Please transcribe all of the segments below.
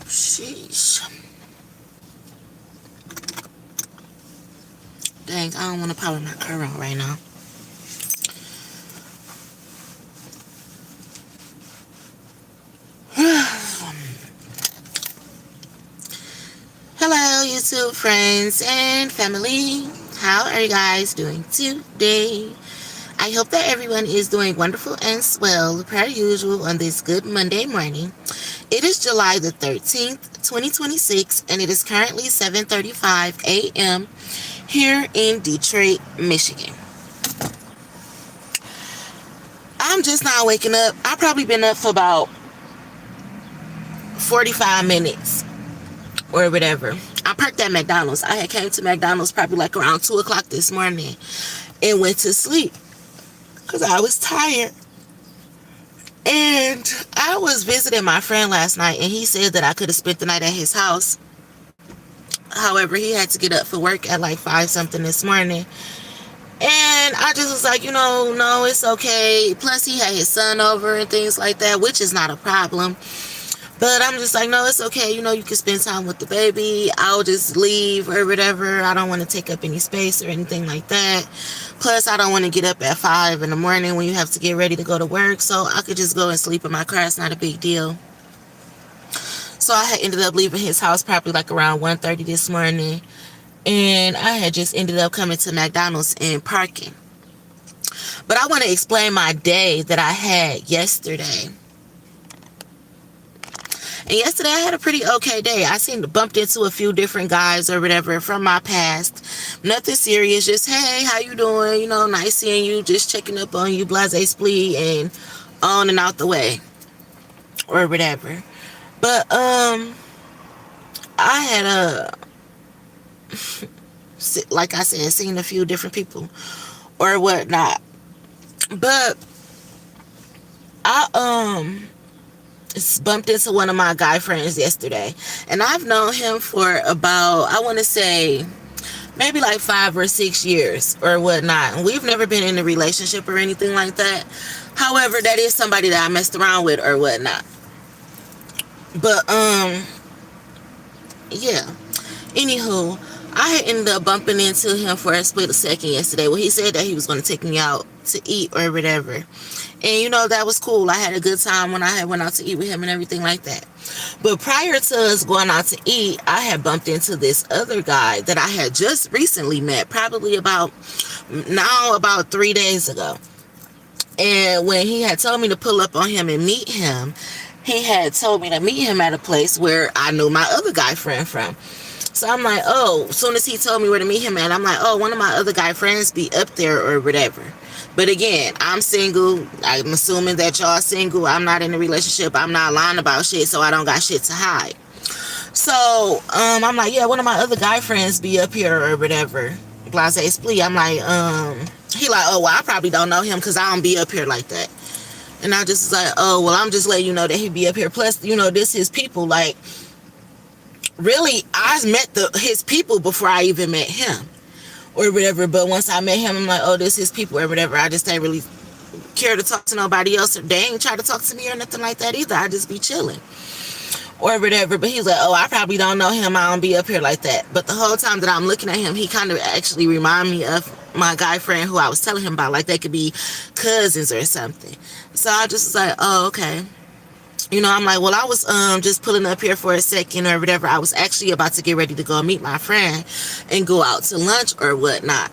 Sheesh. Dang, I don't want to power my car on right now. Hello, YouTube friends and family. How are you guys doing today? I hope that everyone is doing wonderful and swell per usual on this good Monday morning. It is July the 13th, 2026, and it is currently 7:35 a.m. here in Detroit, Michigan. I'm just now waking up. I've probably been up for about 45 minutes or whatever. I parked at McDonald's. I had came to McDonald's probably like around 2 o'clock this morning and went to sleep because I was tired. And I was visiting my friend last night, and he said that I could have spent the night at his house. However, he had to get up for work at like 5 something this morning. And I just was like, no, it's okay. Plus, he had his son over and things like that, which is not a problem. But I'm just like, no, it's okay. You can spend time with the baby. I'll just leave or whatever. I don't want to take up any space or anything like that. Plus, I don't want to get up at 5 in the morning when you have to get ready to go to work. So I could just go and sleep in my car. It's not a big deal. So I had ended up leaving his house probably like around 1:30 this morning. And I had just ended up coming to McDonald's and parking. But I want to explain my day that I had yesterday. And yesterday I had a pretty okay day. I bumped into a few different guys or whatever from my past. Nothing serious. Just, hey, how you doing? Nice seeing you. Just checking up on you. Blase splee and on and out the way. Or whatever. But, I had like I said, seen a few different people or whatnot. But I bumped into one of my guy friends yesterday, and I've known him for about, I want to say maybe like 5 or 6 years or whatnot, and we've never been in a relationship or anything like that. However, that is somebody that I messed around with or whatnot. But yeah, anywho, I had ended up bumping into him for a split second yesterday. Well, he said that he was going to take me out to eat or whatever. And, that was cool. I had a good time when I had went out to eat with him and everything like that. But prior to us going out to eat, I had bumped into this other guy that I had just recently met, probably about 3 days ago. And when he had told me to pull up on him and meet him, he had told me to meet him at a place where I knew my other guy friend from. So I'm like, as soon as he told me where to meet him at, I'm like, one of my other guy friends be up there or whatever. But again, I'm single. I'm assuming that y'all single. I'm not in a relationship. I'm not lying about shit, so I don't got shit to hide. So I'm like, yeah, one of my other guy friends be up here or whatever. Blase splee. I'm like, he like, well, I probably don't know him because I don't be up here like that. And I just was like, well, I'm just letting you know that he be up here. Plus, this his people. Like, really, I met his people before I even met him or whatever. But once I met him, I'm like, this his people or whatever. I just ain't really care to talk to nobody else. Or they ain't try to talk to me or nothing like that either. I just be chilling or whatever. But he's like, I probably don't know him. I don't be up here like that. But the whole time that I'm looking at him, he kind of actually remind me of my guy friend who I was telling him about. Like, they could be cousins or something. So I just was like, okay. I'm like, well, I was just pulling up here for a second or whatever. I was actually about to get ready to go meet my friend and go out to lunch or whatnot.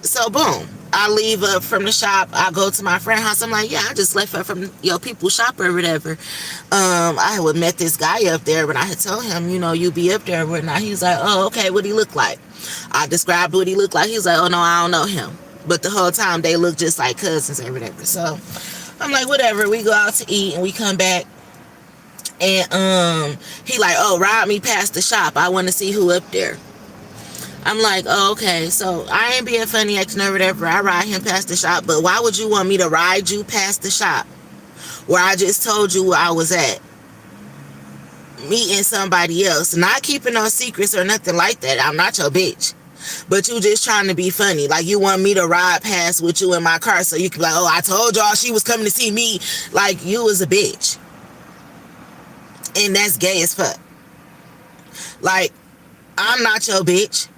So, boom. I leave up from the shop. I go to my friend's house. I'm like, yeah, I just left up from your people's shop or whatever. I had met this guy up there, but I had told him, you be up there or whatnot. He was like, okay, what he look like? I described what he looked like. He was like, no, I don't know him. But the whole time, they look just like cousins or whatever. So, I'm like, whatever. We go out to eat and we come back. And he like, ride me past the shop. I want to see who up there. I'm like, okay. So I ain't being funny acting or whatever. I ride him past the shop. But why would you want me to ride you past the shop where I just told you where I was at? Meeting somebody else. Not keeping no secrets or nothing like that. I'm not your bitch. But you just trying to be funny. Like, you want me to ride past with you in my car so you can be like, I told y'all she was coming to see me. Like, you was a bitch. And that's gay as fuck. Like, I'm not your bitch.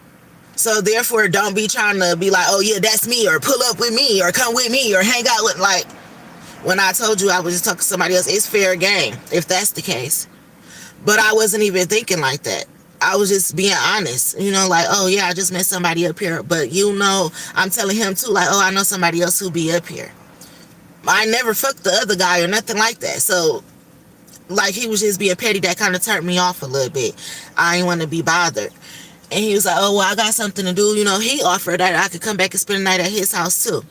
So therefore, don't be trying to be like, oh yeah, that's me, or pull up with me, or come with me, or hang out with, like, when I told you I was just talking to somebody else, it's fair game, if that's the case. But I wasn't even thinking like that. I was just being honest, you know, like, oh yeah, I just met somebody up here. But you know, I'm telling him too, like, oh, I know somebody else who be up here. I never fucked the other guy or nothing like that. So, like, he was just being petty. That kind of turned me off a little bit. I didn't want to be bothered. And he was like, oh, well, I got something to do. You know, he offered that I could come back and spend the night at his house too.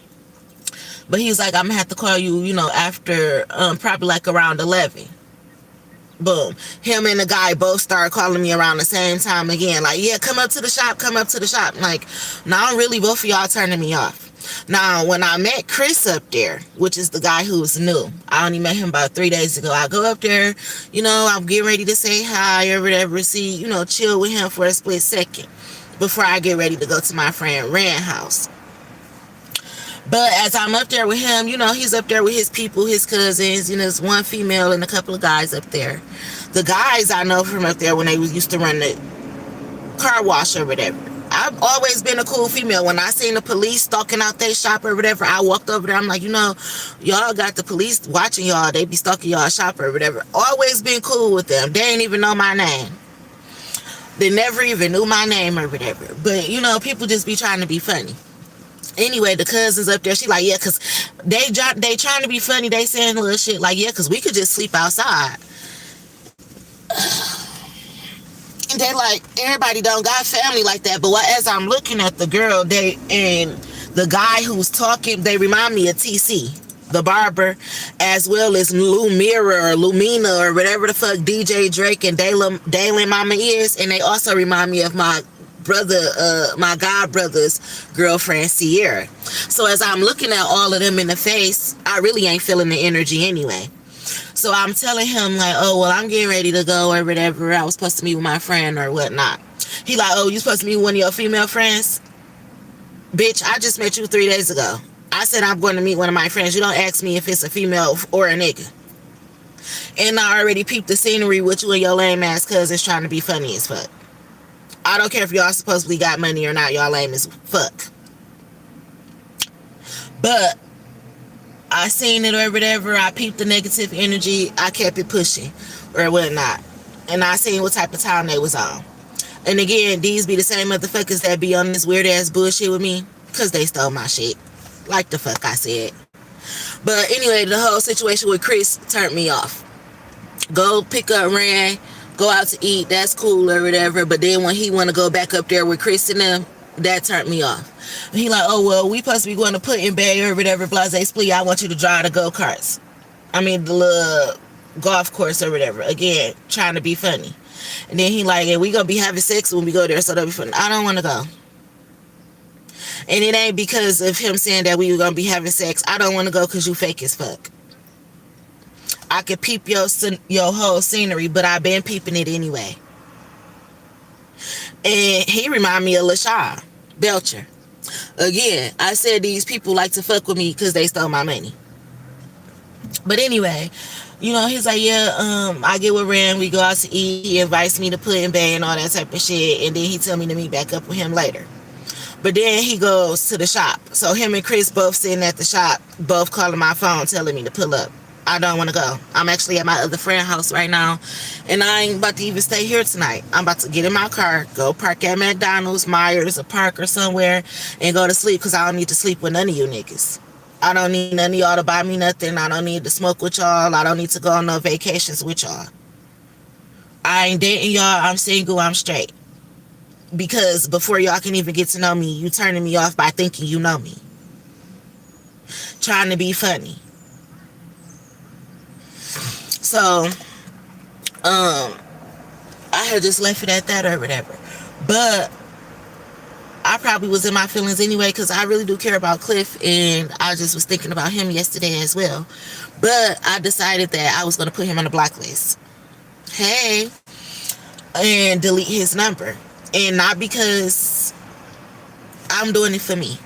But he was like, I'm going to have to call you, you know, after probably like around 11. Boom. Him and the guy both started calling me around the same time again. Like, yeah, come up to the shop, come up to the shop. Like, now really both of y'all turning me off. Now, when I met Chris up there, which is the guy who was new, I only met him about 3 days ago. I go up there, you know, I'm getting ready to say hi or whatever, see, you know, chill with him for a split second before I get ready to go to my friend Rand's house. But as I'm up there with him, you know, he's up there with his people, his cousins, you know, there's one female and a couple of guys up there. The guys I know from up there when they used to run the car wash or whatever. I've always been a cool female. When I seen the police stalking out their shop or whatever, I walked over there. I'm like, you know, y'all got the police watching y'all. They be stalking y'all shop or whatever. Always been cool with them. They ain't even know my name. They never even knew my name or whatever. But, you know, people just be trying to be funny. Anyway, the cousins up there, she like, yeah, because they trying to be funny. They saying little shit like, yeah, because we could just sleep outside. And they like, everybody don't got family like that. But as I'm looking at the girl, and the guy who's talking, they remind me of TC, the barber, as well as Lumira or Lumina or whatever the fuck DJ Drake and Daylin Mama is. And they also remind me of my god brother's girlfriend Sierra. So as I'm looking at all of them in the face, I really ain't feeling the energy anyway. So I'm telling him like, oh, well, I'm getting ready to go or whatever. I was supposed to meet with my friend or whatnot. He like, oh, you supposed to meet with one of your female friends? Bitch, I just met you 3 days ago. I said I'm going to meet one of my friends. You don't ask me if it's a female or a nigga. And I already peeped the scenery with you and your lame ass cousins trying to be funny as fuck. I don't care if y'all supposedly got money or not. Y'all lame as fuck. But I seen it or whatever. I peeped the negative energy. I kept it pushing or whatnot. And I seen what type of time they was on. And again, these be the same motherfuckers that be on this weird ass bullshit with me. Because they stole my shit. Like the fuck I said. But anyway, the whole situation with Chris turned me off. Go pick up Rand. Go out to eat. That's cool or whatever. But then when he want to go back up there with Chris and them, that turned me off. And he like, oh, well, we supposed to be going to Put in Bay or whatever, blase split. I want you to drive the go-karts. I mean, the little golf course or whatever. Again, trying to be funny. And then he like, yeah, we going to be having sex when we go there, so that'll be fun. I don't want to go. And it ain't because of him saying that we were going to be having sex. I don't want to go because you fake as fuck. I could peep your whole scenery, but I've been peeping it anyway. And he remind me of LaShawn Belcher. Again, I said these people like to fuck with me because they stole my money. But anyway, you know, he's like, yeah, I get with Rand, we go out to eat, he invites me to Put in Bay and all that type of shit, and then he tell me to meet back up with him later. But then he goes to the shop. So him and Chris both sitting at the shop, both calling my phone, telling me to pull up. I don't want to go. I'm actually at my other friend's house right now, and I ain't about to even stay here tonight. I'm about to get in my car, go park at McDonald's, Myers, or Park or somewhere, and go to sleep because I don't need to sleep with none of you niggas. I don't need none of y'all to buy me nothing. I don't need to smoke with y'all. I don't need to go on no vacations with y'all. I ain't dating y'all. I'm single. I'm straight. Because before y'all can even get to know me, you turning me off by thinking you know me. Trying to be funny. So, I had just left it at that or whatever. But I probably was in my feelings anyway because I really do care about Cliff, and I just was thinking about him yesterday as well. But I decided that I was going to put him on the blacklist. Hey. And delete his number. And not because I'm doing it for me.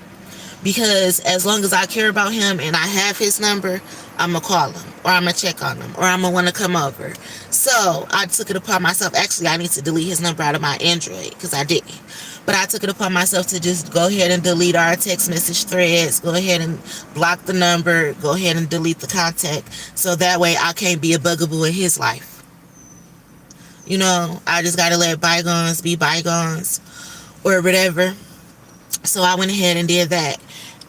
Because as long as I care about him and I have his number, I'm going to call him, or I'm going to check on him, or I'm going to want to come over. So I took it upon myself. Actually, I need to delete his number out of my Android because I didn't. But I took it upon myself to just go ahead and delete our text message threads, go ahead and block the number, go ahead and delete the contact, so that way I can't be a bugaboo in his life. You know, I just got to let bygones be bygones or whatever. So I went ahead and did that.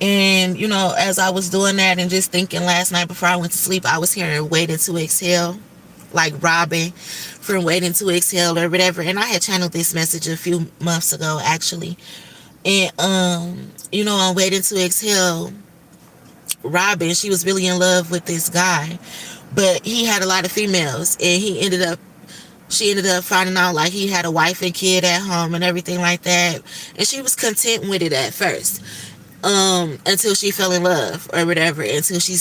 And, you know, as I was doing that and just thinking last night before I went to sleep, I was hearing Waiting to Exhale, like Robin from Waiting to Exhale or whatever. And I had channeled this message a few months ago, actually. And, you know, on Waiting to Exhale, Robin, she was really in love with this guy. But he had a lot of females. And she ended up finding out like he had a wife and kid at home and everything like that. And she was content with it at first. Until she fell in love or whatever, until she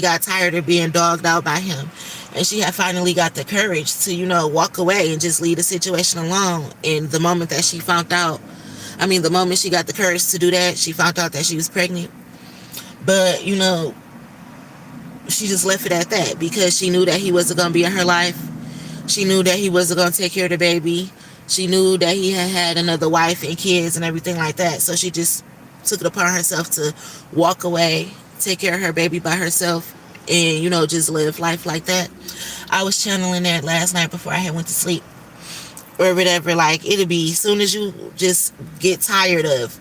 got tired of being dogged out by him, and she had finally got the courage to, you know, walk away and just leave the situation alone. And the moment that she found out, the moment she got the courage to do that, she found out that she was pregnant. But, you know, she just left it at that because she knew that he wasn't going to be in her life. She knew that he wasn't going to take care of the baby. She knew that he had another wife and kids and everything like that. So she just took it upon herself to walk away, take care of her baby by herself, and, you know, just live life like that. I was channeling that last night before I had went to sleep or whatever. Like, it'll be as soon as you just get tired of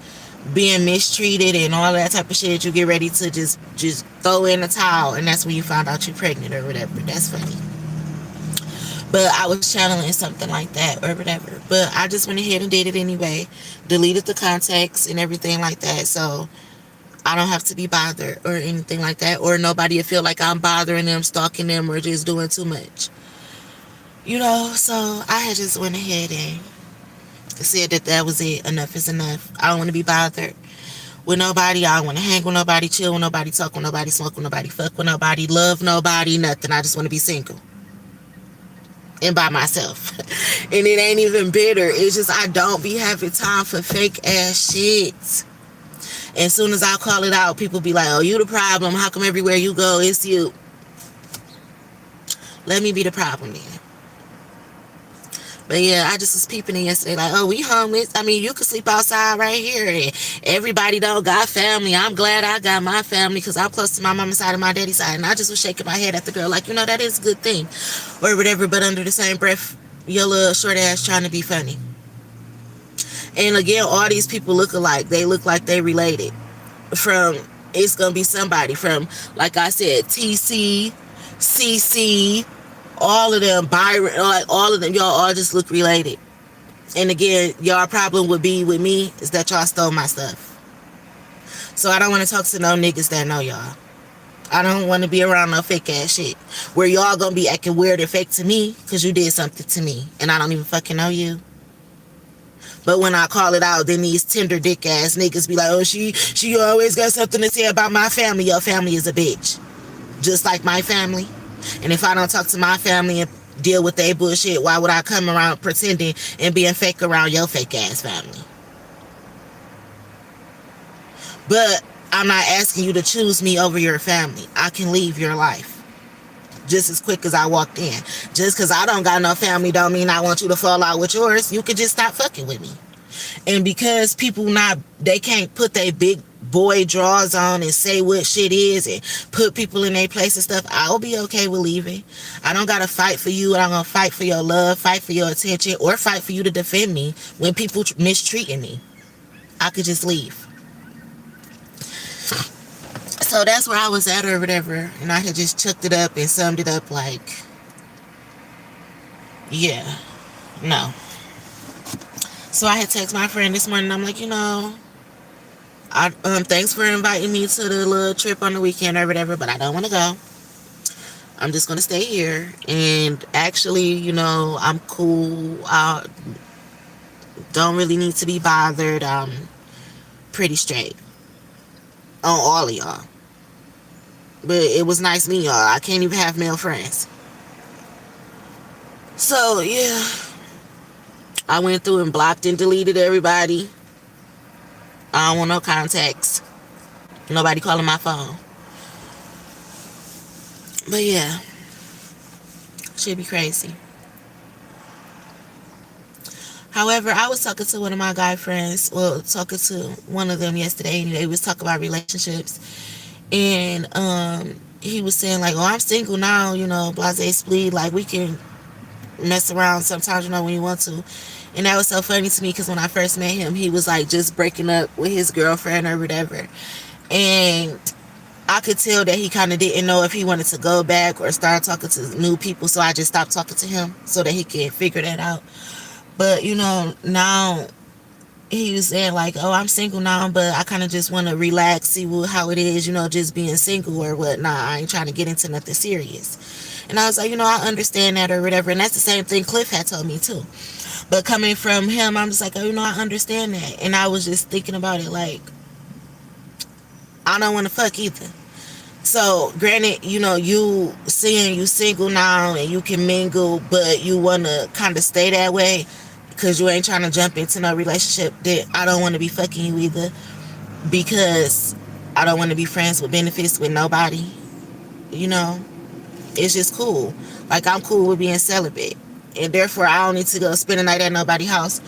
being mistreated and all that type of shit, you get ready to just throw in the towel, and that's when you found out you're pregnant or whatever. That's funny. But I was channeling something like that or whatever. But I just went ahead and did it anyway. Deleted the contacts and everything like that. So I don't have to be bothered or anything like that. Or nobody will feel like I'm bothering them, stalking them, or just doing too much. You know, so I had just went ahead and said that was it. Enough is enough. I don't want to be bothered with nobody. I don't want to hang with nobody, chill with nobody, talk with nobody, smoke with nobody, fuck with nobody, love nobody, nothing. I just want to be single. And by myself. And it ain't even bitter. It's just I don't be having time for fake ass shit. As soon as I call it out, people be like, oh, you the problem. How come everywhere you go, it's you? Let me be the problem then. But yeah, I just was peeping in yesterday like, oh, we homeless. You could sleep outside right here. And everybody don't got family. I'm glad I got my family because I'm close to my mama's side and my daddy's side. And I just was shaking my head at the girl like, you know, that is a good thing. Or whatever, but under the same breath, your little short ass trying to be funny. And again, all these people look alike. They look like they related. It's going to be somebody from, like I said, TC, CC, all of them, Byron, all of them, y'all all just look related. And again, y'all problem would be with me is that y'all stole my stuff. So I don't want to talk to no niggas that know y'all. I don't want to be around no fake ass shit where y'all gonna be acting weird and fake to me because you did something to me and I don't even fucking know you. But when I call it out, then these tender dick ass niggas be like, oh, she always got something to say about my family. Your family is a bitch. Just like my family. And if I don't talk to my family and deal with their bullshit, why would I come around pretending and being fake around your fake ass family? But I'm not asking you to choose me over your family. I can leave your life just as quick as I walked in. Just because I don't got no family don't mean I want you to fall out with yours. You could just stop fucking with me. And because people they can't put their big boy drawers on and say what shit is and put people in their place and stuff, I'll be okay with leaving. I don't gotta fight for you. I'm gonna fight for your love, fight for your attention, or fight for you to defend me when people mistreating me. I could just leave. So that's where I was at or whatever, and I had just chucked it up and summed it up like, yeah, no. So I had texted my friend this morning. I'm like, thanks for inviting me to the little trip on the weekend or whatever, but I don't want to go. I'm just going to stay here. And actually, I'm cool. I don't really need to be bothered. I'm pretty straight on all of y'all. But it was nice meeting y'all. I can't even have male friends. So, yeah. I went through and blocked and deleted everybody. I don't want no contacts. Nobody calling my phone. But yeah, should be crazy. However, I was talking to one of my guy friends, well, talking to one of them yesterday, and they was talking about relationships, and he was saying like, "Oh, I'm single now, you know, blase split, like we can mess around sometimes, you know, when you want to." And that was so funny to me because when I first met him, he was like just breaking up with his girlfriend or whatever, and I could tell that he kind of didn't know if he wanted to go back or start talking to new people, so I just stopped talking to him so that he could figure that out. But you know, now he was saying like, "Oh, I'm single now, but I kind of just want to relax, see how it is, you know, just being single or whatnot. I ain't trying to get into nothing serious." And I was like, you know, I understand that or whatever. And that's the same thing Cliff had told me too. But coming from him, I'm just like, oh, you know, I understand that. And I was just thinking about it like, I don't want to fuck either. So, granted, you know, you seeing you single now and you can mingle, but you want to kind of stay that way because you ain't trying to jump into no relationship that I don't want to be fucking you either because I don't want to be friends with benefits with nobody. You know, it's just cool. Like, I'm cool with being celibate. And therefore, I don't need to go spend a night at nobody's house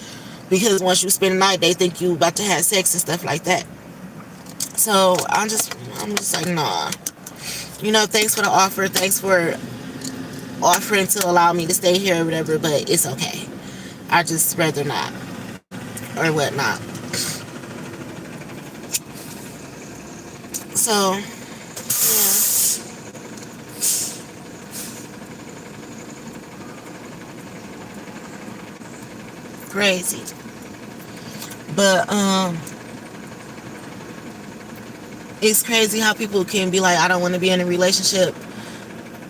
because once you spend a night, they think you about to have sex and stuff like that. So, I'm just like, nah. You know, thanks for the offer. Thanks for offering to allow me to stay here or whatever, but it's okay. I just rather not or whatnot. So, yeah. Crazy. But, it's crazy how people can be like, I don't want to be in a relationship.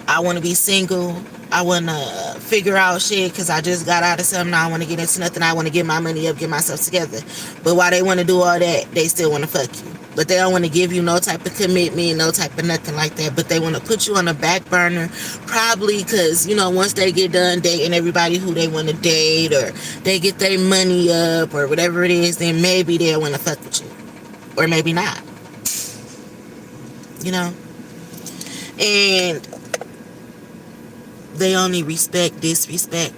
I want to be single. I want to figure out shit because I just got out of something. I want to get into nothing. I want to get my money up, get myself together. But while they want to do all that, they still want to fuck you. But they don't want to give you no type of commitment, no type of nothing like that. But they want to put you on the back burner, probably because, you know, once they get done dating everybody who they want to date or they get their money up or whatever it is, then maybe they'll want to fuck with you. Or maybe not. You know? And they only respect disrespect.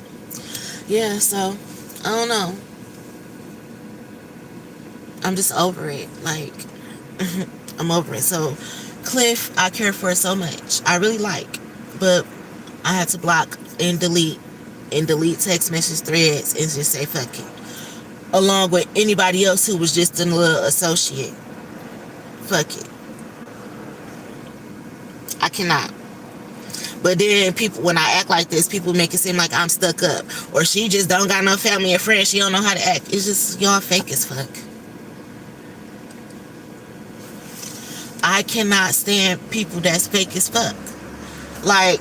Yeah, so I don't know. I'm just over it. Like, I'm over it. So Cliff, I care for so much. I really like. But I had to block and delete text message threads and just say fuck it. Along with anybody else who was just a little associate. Fuck it. I cannot. But then people, when I act like this, people make it seem like I'm stuck up. Or she just don't got no family or friends. She don't know how to act. It's just, y'all fake as fuck. I cannot stand people that's fake as fuck. Like,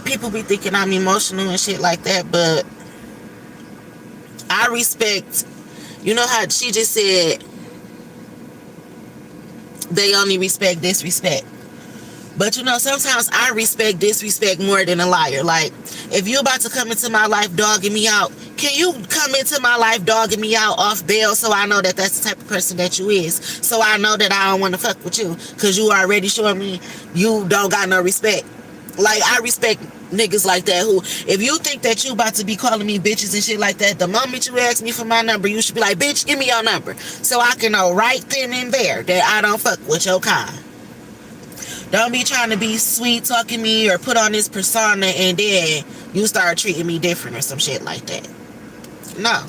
people be thinking I'm emotional and shit like that, but I respect, you know how she just said, they only respect disrespect. But you know, sometimes I respect disrespect more than a liar. Like, if you about to come into my life dogging me out, can you come into my life dogging me out off bail so I know that that's the type of person that you is? So I know that I don't want to fuck with you because you already showing me you don't got no respect. Like, I respect niggas like that who, if you think that you about to be calling me bitches and shit like that, the moment you ask me for my number, you should be like, bitch, give me your number. So I can know right then and there that I don't fuck with your kind. Don't be trying to be sweet talking me or put on this persona and then you start treating me different or some shit like that. No.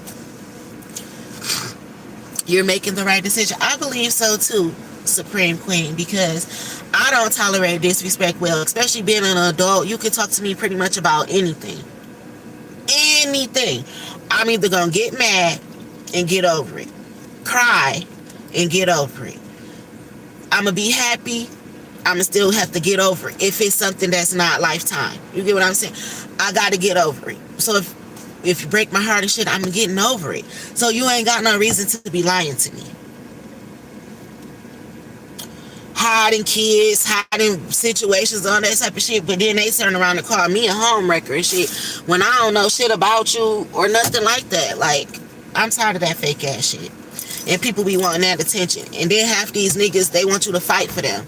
You're making the right decision. I believe so too, Supreme Queen, because I don't tolerate disrespect well, especially being an adult. You can talk to me pretty much about anything. Anything. I'm either going to get mad and get over it. Cry and get over it. I'm going to be happy. I'm going to still have to get over it if it's something that's not lifetime. You get what I'm saying? I got to get over it. So if you break my heart and shit, I'm getting over it. So you ain't got no reason to be lying to me. Hiding kids, hiding situations, all that type of shit. But then they turn around and call me a homewrecker and shit when I don't know shit about you or nothing like that. Like, I'm tired of that fake ass shit. And people be wanting that attention. And then half these niggas, they want you to fight for them.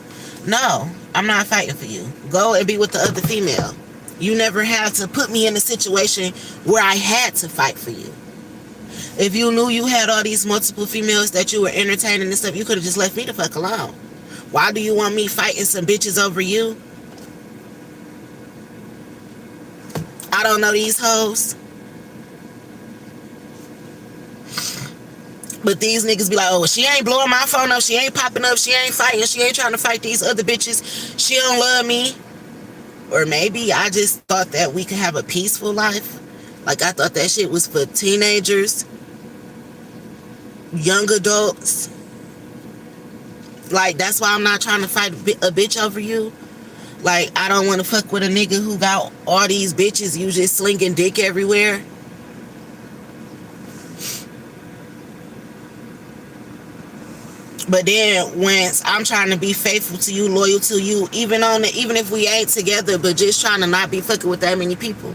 No, I'm not fighting for you. Go and be with the other female. You never had to put me in a situation where I had to fight for you. If you knew you had all these multiple females that you were entertaining and stuff, you could have just left me the fuck alone. Why do you want me fighting some bitches over you? I don't know these hoes. But these niggas be like, oh, she ain't blowing my phone up. She ain't popping up. She ain't fighting. She ain't trying to fight these other bitches. She don't love me. Or maybe I just thought that we could have a peaceful life. Like, I thought that shit was for teenagers, young adults. Like, that's why I'm not trying to fight a bitch over you. Like, I don't want to fuck with a nigga who got all these bitches. You just slinging dick everywhere. But then once I'm trying to be faithful to you, loyal to you, even if we ain't together, but just trying to not be fucking with that many people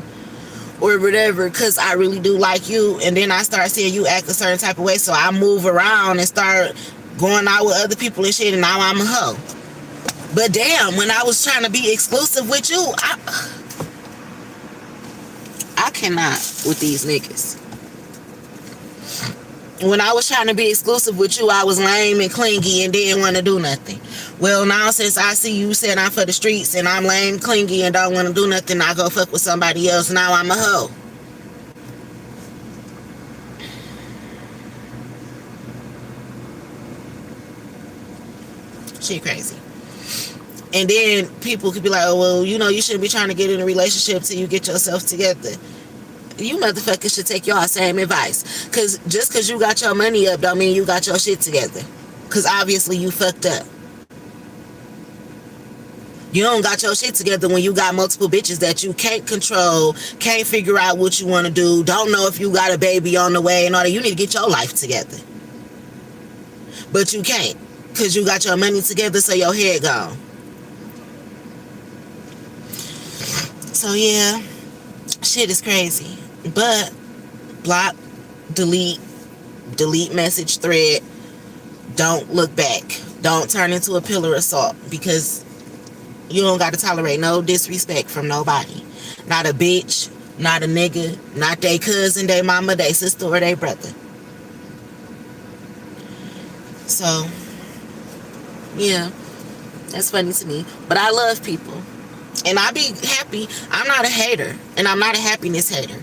or whatever, because I really do like you, and then I start seeing you act a certain type of way, so I move around and start going out with other people and shit, and now I'm a hoe. But damn, when I was trying to be exclusive with you, I cannot with these niggas. When I was trying to be exclusive with you, I was lame and clingy and didn't want to do nothing. Well, now since I see you said I'm for the streets and I'm lame, clingy, and don't want to do nothing, I go fuck with somebody else. Now I'm a hoe. Shit crazy. And then people could be like, oh, well, you know, you shouldn't be trying to get in a relationship till you get yourself together. You motherfuckers should take y'all same advice. Because just because you got your money up don't mean you got your shit together. Because obviously you fucked up. You don't got your shit together when you got multiple bitches that you can't control, can't figure out what you want to do, don't know if you got a baby on the way and all that. You need to get your life together. But you can't. Because you got your money together, so your head gone. So yeah, shit is crazy. But block, delete message thread. Don't look back. Don't turn into a pillar of salt, because you don't got to tolerate no disrespect from nobody. Not a bitch, not a nigga, not they cousin, they mama, they sister, or they brother. So yeah, that's funny to me. But I love people. And I be happy. I'm not a hater. And I'm not a happiness hater.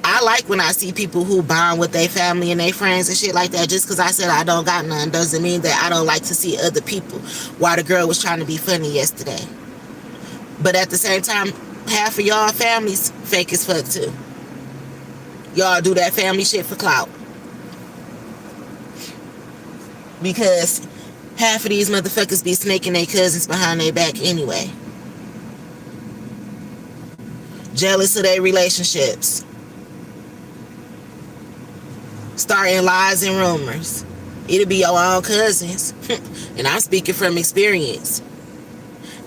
I like when I see people who bond with their family and their friends and shit like that. Just because I said I don't got none doesn't mean that I don't like to see other people. While the girl was trying to be funny yesterday. But at the same time, half of y'all families fake as fuck too. Y'all do that family shit for clout. Because half of these motherfuckers be snaking their cousins behind their back anyway. Jealous of their relationships. Starting lies and rumors. It'll be your own cousins. And I'm speaking from experience.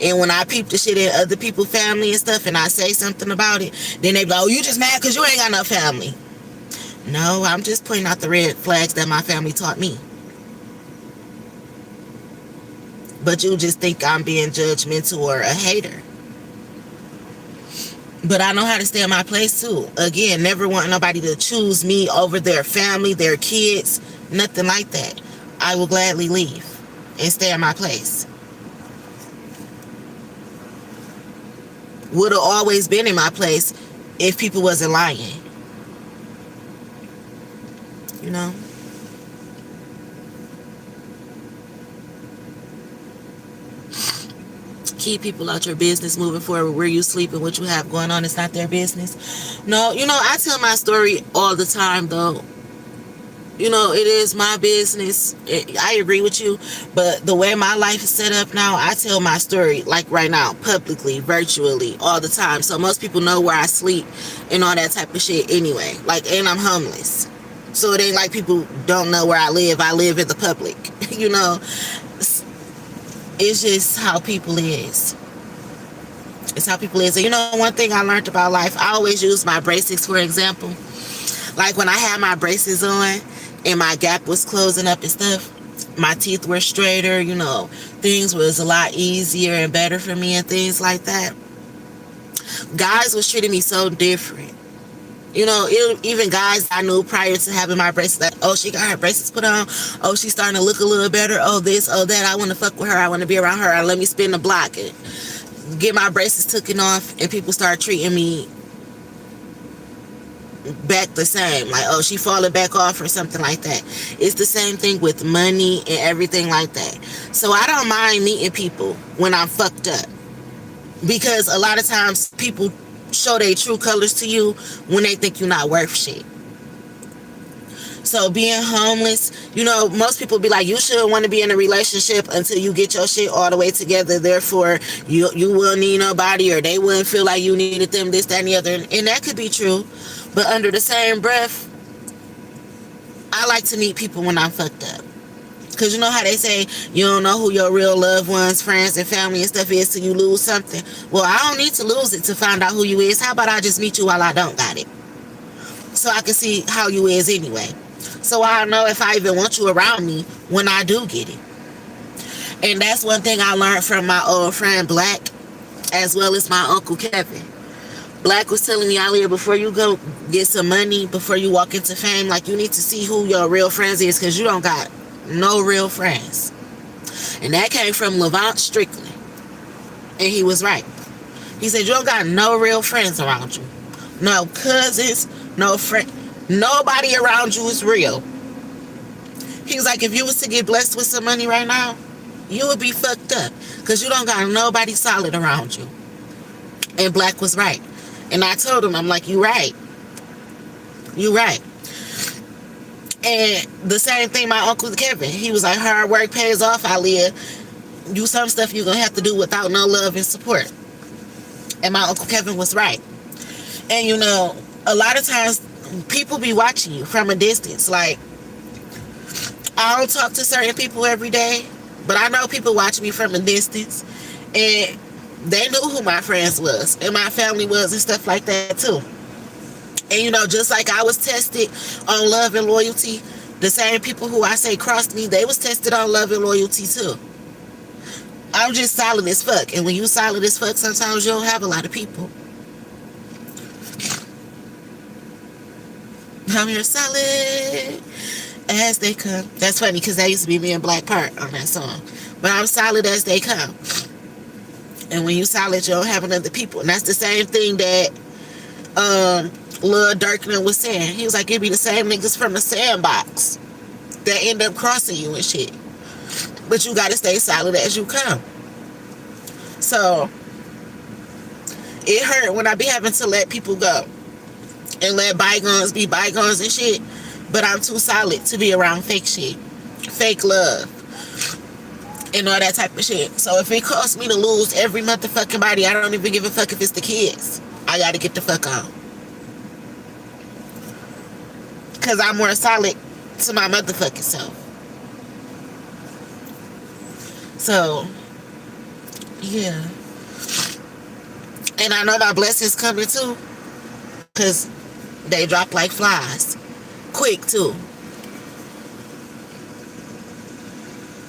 And when I peep the shit in other people's family and stuff, and I say something about it, then they be like, oh, you just mad because you ain't got no family. No, I'm just pointing out the red flags that my family taught me. But you just think I'm being judgmental or a hater. But I know how to stay in my place too. Again, never want nobody to choose me over their family, their kids, nothing like that. I will gladly leave and stay in my place. Would have always been in my place if people wasn't lying. You know? Keep people out your business moving forward. Where you sleep and what you have going on, it's not their business. No, you know, I tell my story all the time though. You know, it is my business. I agree with you, but the way my life is set up now, I tell my story like right now, publicly, virtually, all the time. So most people know where I sleep and all that type of shit anyway. Like, and I'm homeless. So it ain't like people don't know where I live. I live in the public, you know. It's just how people is. It's how people is. And you know, one thing I learned about life, I always use my braces for example. Like when I had my braces on and my gap was closing up and stuff, My teeth were straighter, you know, things was a lot easier and better for me and things like that. Guys was treating me so different. You know, even guys I knew prior to having my braces, like, oh, she got her braces put on. Oh, she's starting to look a little better. Oh, this, oh, that. I want to fuck with her. I want to be around her. Let me spin the block and get my braces taken off. And people start treating me back the same. Like, oh, she falling back off or something like that. It's the same thing with money and everything like that. So I don't mind meeting people when I'm fucked up. Because a lot of times people show their true colors to you when they think you're not worth shit. So being homeless, you know, most people be like, you shouldn't want to be in a relationship until you get your shit all the way together. Therefore, you will need nobody, or they wouldn't feel like you needed them, this, that, and the other. And that could be true. But under the same breath, I like to meet people when I'm fucked up. Because you know how they say you don't know who your real loved ones, friends, and family and stuff is till you lose something? Well, I don't need to lose it to find out who you is. How about I just meet you while I don't got it? So I can see how you is anyway. So I know if I even want you around me when I do get it. And that's one thing I learned from my old friend Black, as well as my Uncle Kevin. Black was telling me, Isleah, before you go get some money, before you walk into fame, like, you need to see who your real friends is, because you don't got no real friends. And that came from Levant Strickland. And he was right. He said, you don't got no real friends around you. No cousins, no friend. Nobody around you is real. He was like, if you was to get blessed with some money right now, you would be fucked up. Because you don't got nobody solid around you. And Black was right. And I told him, I'm like, you right. You right. And the same thing my Uncle Kevin. He was like, hard work pays off, Isleah. Do some stuff you're going to have to do without no love and support. And my Uncle Kevin was right. And you know, a lot of times people be watching you from a distance. Like, I don't talk to certain people every day, but I know people watch me from a distance. And they knew who my friends was and my family was and stuff like that too. And you know, just like I was tested on love and loyalty, the same people who I say crossed me, they was tested on love and loyalty too. I'm just solid as fuck. And when you solid as fuck, sometimes you don't have a lot of people. I'm here solid as they come. That's funny because that used to be me and Black Part on that song. But I'm solid as they come. And when you solid, you don't have another people. And that's the same thing that Lil Durkman was saying. He was like, it be the same niggas from the sandbox that end up crossing you and shit. But you gotta stay solid as you come. So it hurt when I be having to let people go and let bygones be bygones and shit. But I'm too solid to be around fake shit, fake love, and all that type of shit. So if it costs me to lose every motherfucking body, I don't even give a fuck if it's the kids. I gotta get the fuck on. Because I'm more solid to my motherfucking self. So, yeah. And I know my blessings coming too. Because they drop like flies. Quick too.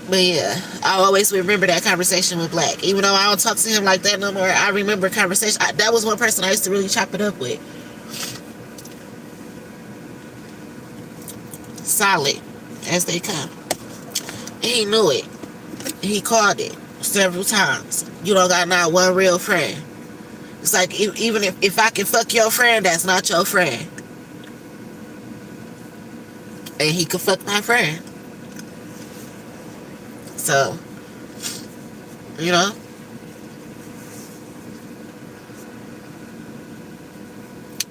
But yeah, I always remember that conversation with Black. Even though I don't talk to him like that no more, I remember conversation. That was one person I used to really chop it up with. Solid as they come. And he knew it. He called it several times. You don't got not one real friend. It's like, even if I can fuck your friend, that's not your friend. And he could fuck my friend. So, you know,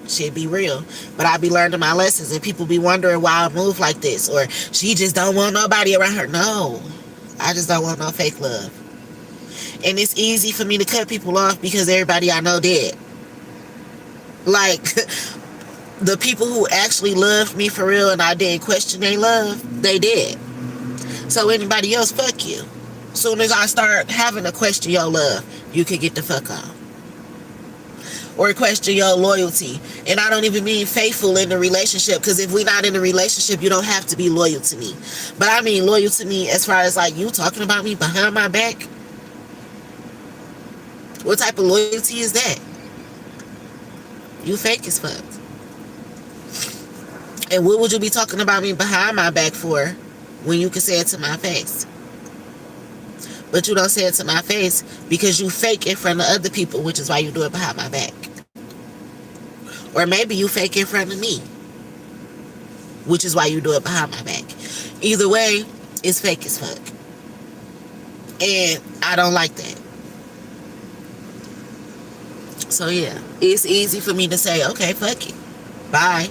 shit be real. But I be learning my lessons, and people be wondering why I move like this, or she just don't want nobody around her. No, I just don't want no fake love. And it's easy for me to cut people off because everybody I know dead. Like, the people who actually loved me for real and I didn't question their love, they did. So anybody else, fuck you. Soon as I start having to question your love, you can get the fuck on. or question your loyalty. And I don't even mean faithful in the relationship, because if we're not in a relationship, you don't have to be loyal to me. But I mean loyal to me as far as like you talking about me behind my back. What type of loyalty is that? You fake as fuck. And what would you be talking about me behind my back for when you can say it to my face? But you don't say it to my face because you fake in front of other people, which is why you do it behind my back. Or maybe you fake in front of me, which is why you do it behind my back. Either way, it's fake as fuck. And I don't like that. So yeah, it's easy for me to say, okay, fuck it. Bye.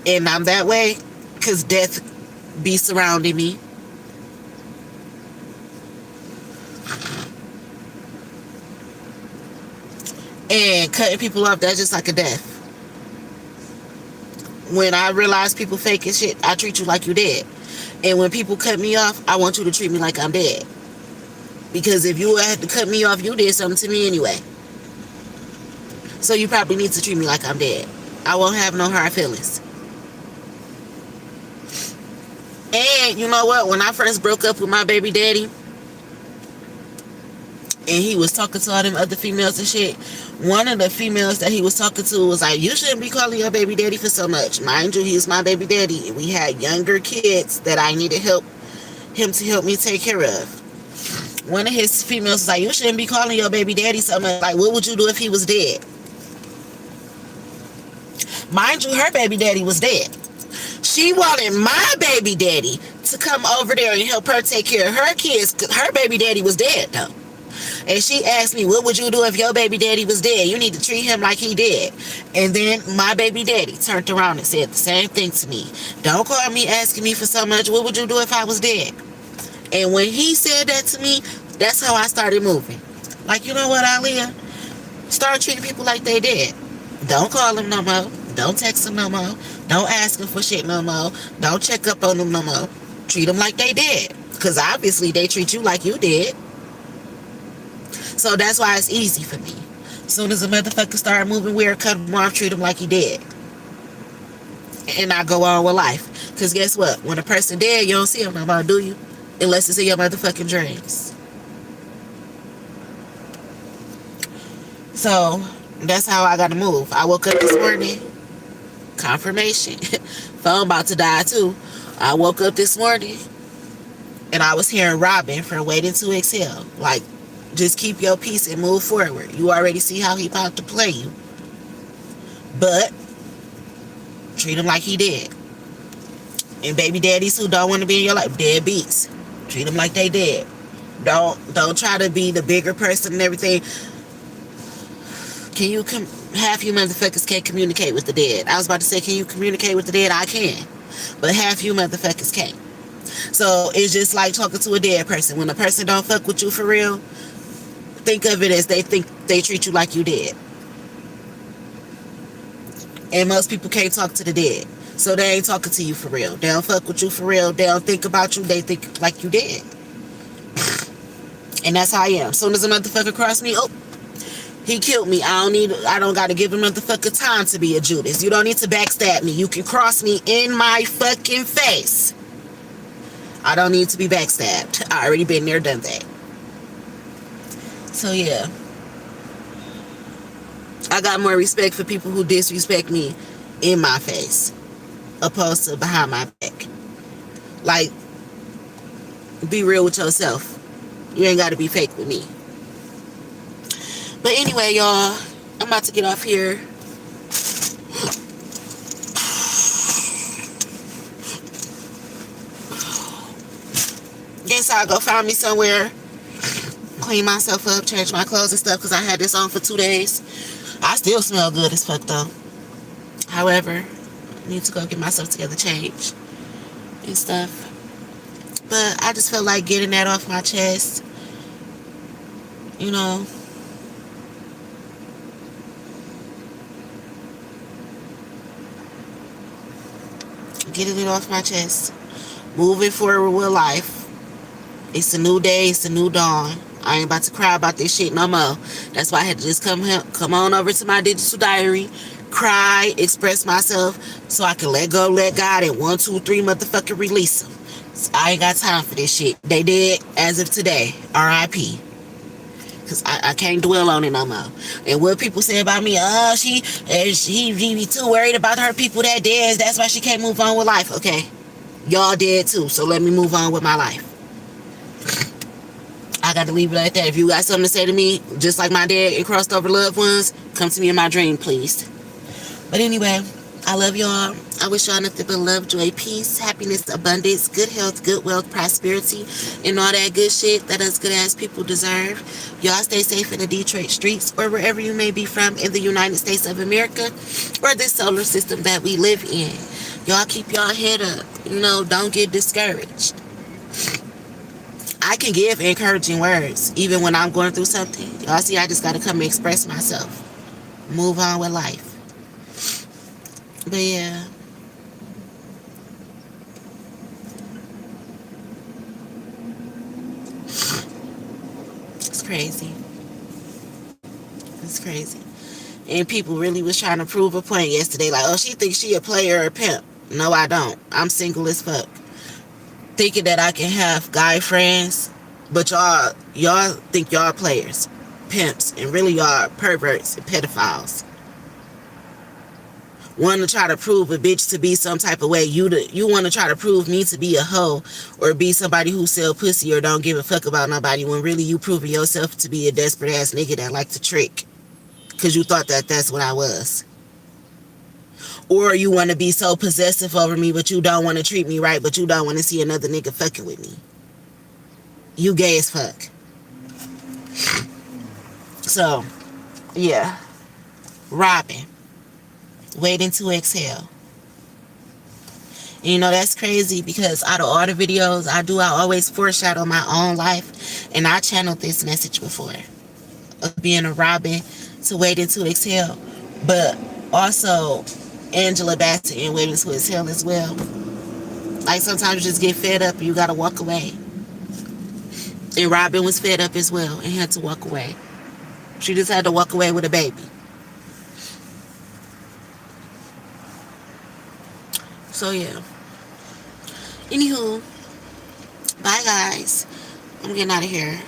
And I'm that way because death be surrounding me. And cutting people off, that's just like a death. When I realize people faking shit, I treat you like you dead. And when people cut me off, I want you to treat me like I'm dead. Because if you had to cut me off, you did something to me anyway. So you probably need to treat me like I'm dead. I won't have no hard feelings. And you know what? When I first broke up with my baby daddy, and he was talking to all them other females and shit, one of the females that he was talking to was like, you shouldn't be calling your baby daddy for so much. Mind you, he's my baby daddy. And we had younger kids that I needed him to help me take care of. One of his females was like, you shouldn't be calling your baby daddy so much. Like, what would you do if he was dead? Mind you, her baby daddy was dead. She wanted my baby daddy to come over there and help her take care of her kids, because her baby daddy was dead, though. And she asked me, what would you do if your baby daddy was dead? You need to treat him like he dead. And then my baby daddy turned around and said the same thing to me. Don't call me asking me for so much. What would you do if I was dead? And when he said that to me, that's how I started moving. Like, you know what, Isleah? Start treating people like they dead. Don't call them no more. Don't text them no more. Don't ask them for shit no more. Don't check up on them no more. Treat them like they dead. Because obviously they treat you like you did. So that's why it's easy for me. As soon as a motherfucker start moving weird, cut him off, treat him like he dead. And I go on with life. Because guess what? When a person dead, you don't see him no more, do you? Unless it's in your motherfucking dreams. So that's how I gotta move. I woke up this morning. Confirmation. Phone about to die too. I woke up this morning and I was hearing Robin from Waiting to Exhale. Like, just keep your peace and move forward. You already see how he about to play you. But treat him like he did. And baby daddies who don't want to be in your life, deadbeats. Treat them like they did. Don't try to be the bigger person and everything. Can you half you motherfuckers can't communicate with the dead. I was about to say, can you communicate with the dead? I can. But half you motherfuckers can't. So it's just like talking to a dead person. When a person don't fuck with you for real, think of it as they think they treat you like you dead. And most people can't talk to the dead. So they ain't talking to you for real. They don't fuck with you for real. They don't think about you. They think like you dead. And that's how I am. As soon as a motherfucker cross me, oh, he killed me. I don't gotta give a motherfucker time to be a Judas. You don't need to backstab me. You can cross me in my fucking face. I don't need to be backstabbed. I already been there, done that. So yeah. I got more respect for people who disrespect me in my face, opposed to behind my back. Like, be real with yourself. You ain't gotta be fake with me. But anyway, y'all, I'm about to get off here. Guess I'll go find me somewhere, clean myself up, change my clothes and stuff, because I had this on for 2 days. I still smell good as fuck though. However, I need to go get myself together, change and stuff. But I just felt like getting that off my chest. You know. Getting it off my chest. Moving forward with life. It's a new day. It's a new dawn. I ain't about to cry about this shit no more. That's why I had to just come on over to my digital diary, cry, express myself, so I can let go, let God, and 1, 2, 3 motherfucking release them. So I ain't got time for this shit. They dead as of today. R.I.P. Because I can't dwell on it no more. And what people say about me, she be too worried about her people that dead. That's why she can't move on with life. Okay. Y'all dead too. So let me move on with my life. I got to leave it like that. If you got something to say to me, just like my dad and crossed over loved ones, come to me in my dream, please. But anyway, I love y'all. I wish y'all nothing but love, joy, peace, happiness, abundance, good health, good wealth, prosperity, and all that good shit that us good ass people deserve. Y'all stay safe in the Detroit streets or wherever you may be from in the United States of America or this solar system that we live in. Y'all keep y'all head up. Don't get discouraged. I can give encouraging words even when I'm going through something. Y'all see, I just got to come and express myself. Move on with life. But yeah. It's crazy. It's crazy. And people really was trying to prove a point yesterday. Like, oh, she thinks she a player or a pimp. No, I don't. I'm single as fuck. Thinking that I can have guy friends, but y'all think y'all players, pimps, and really y'all perverts and pedophiles. Want to try to prove a bitch to be some type of way. You want to try to prove me to be a hoe or be somebody who sell pussy or don't give a fuck about nobody, when really you proving yourself to be a desperate ass nigga that like to trick because you thought that that's what I was. Or you want to be so possessive over me, but you don't want to treat me right, but you don't want to see another nigga fucking with me. You gay as fuck. So, yeah. Robyn. Waiting to exhale. And that's crazy because out of all the videos I do, I always foreshadow my own life. And I channeled this message before. Of being a Robyn to waiting to exhale. But also Angela Bassett and waiting to exhale as well. Like sometimes you just get fed up and you gotta walk away. And Robyn was fed up as well and had to walk away. She just had to walk away with a baby. So yeah. Anywho, bye guys. I'm getting out of here.